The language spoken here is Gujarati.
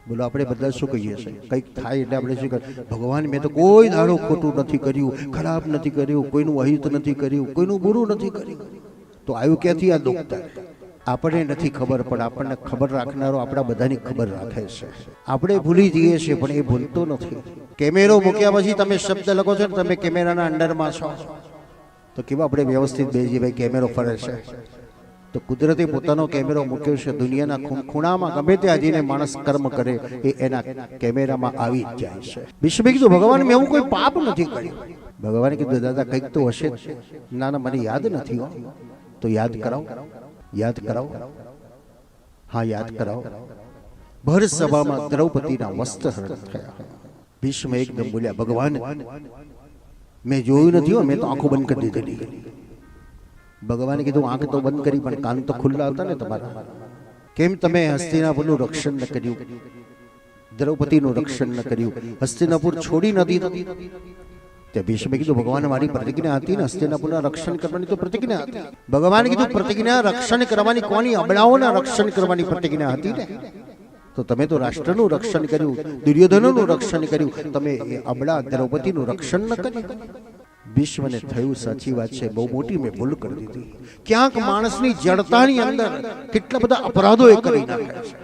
બોલો આપણે બધા શું કહીએ છીએ? કંઈક થાય એટલે આપણે શું કરીએ? ભગવાન મેં તો કોઈ દાડો ખોટું નથી કર્યું, ખરાબ નથી કર્યું, કોઈનું અહિત નથી કર્યું, કોઈનું બુરું નથી કર્યું. તો આવ્યું ક્યાંથી આ દુઃખ? આપણે નથી ખબર, પણ આપણને ખબર રાખનારો આપણા બધાની ખબર રાખે છે. આપણે ભૂલી જઈએ છીએ પણ એ ભૂલતો નથી. કેમેરો મૂક્યા પછી તમે શબ્દ લખો છો ને, તમે કેમેરાના અંડરમાં છો તો કેવા આપણે વ્યવસ્થિત બેસી ભાઈ કેમેરો ફરે છે. તો કુદરતે પોતાનો કેમેરો મૂક્યો છે. દુનિયાના ખૂણામાં ગમે તે આજીને માણસ કર્મ કરે એ એના કેમેરામાં આવી જ જાય છે. વિષ્ણુ કીધું ભગવાન મેં એવું કોઈ પાપ નથી કર્યું. ભગવાને કીધું દાદા કંઈક તો હશે. ના ના મને યાદ નથી હો. તો યાદ કરાવો, યાદ કરાવો. હા યાદ કરાવો. ભર સભામાં દ્રૌપદીના વસ્ત્ર હરણ થયા. ભીષ્મ એકદમ બોલ્યા ભગવાન મેં જોયું નથી હો, મેં તો આંખો બંધ કરી દીધેલી. ભગવાને કીધું આંખ તો બંધ કરી પણ કાન તો ખુલ્લા હતા ને તમારા. કેમ તમે હસ્તિનાપુરનું રક્ષણ ન કર્યું, દ્રૌપદીનું રક્ષણ ન કર્યું, હસ્તિનાપુર છોડી નથી? તે ભીષ્મે કીધું ભગવાન મારી પ્રતિજ્ઞા હતી ને, હસ્તિનાપુરના રક્ષણ કરવાની તો પ્રતિજ્ઞા હતી. ભગવાને કીધું પ્રતિજ્ઞા રક્ષણ કરવાની કોની? અબળાઓના રક્ષણ કરવાની પ્રતિજ્ઞા હતી ને. તો તમે તો રાષ્ટ્રનું રક્ષણ કર્યું, દુર્યોધનનું રક્ષણ કર્યું, તમે એ અબળા દ્રૌપદીનું રક્ષણ ન કર્યું. વિશ્વને થયું સાચી વાત છે, બહુ મોટી મેં ભૂલ કરી દીધી. ક્યાંક માણસની જડતાની અંદર કેટલા બધા અપરાધો એ કરી નાખ્યા છે.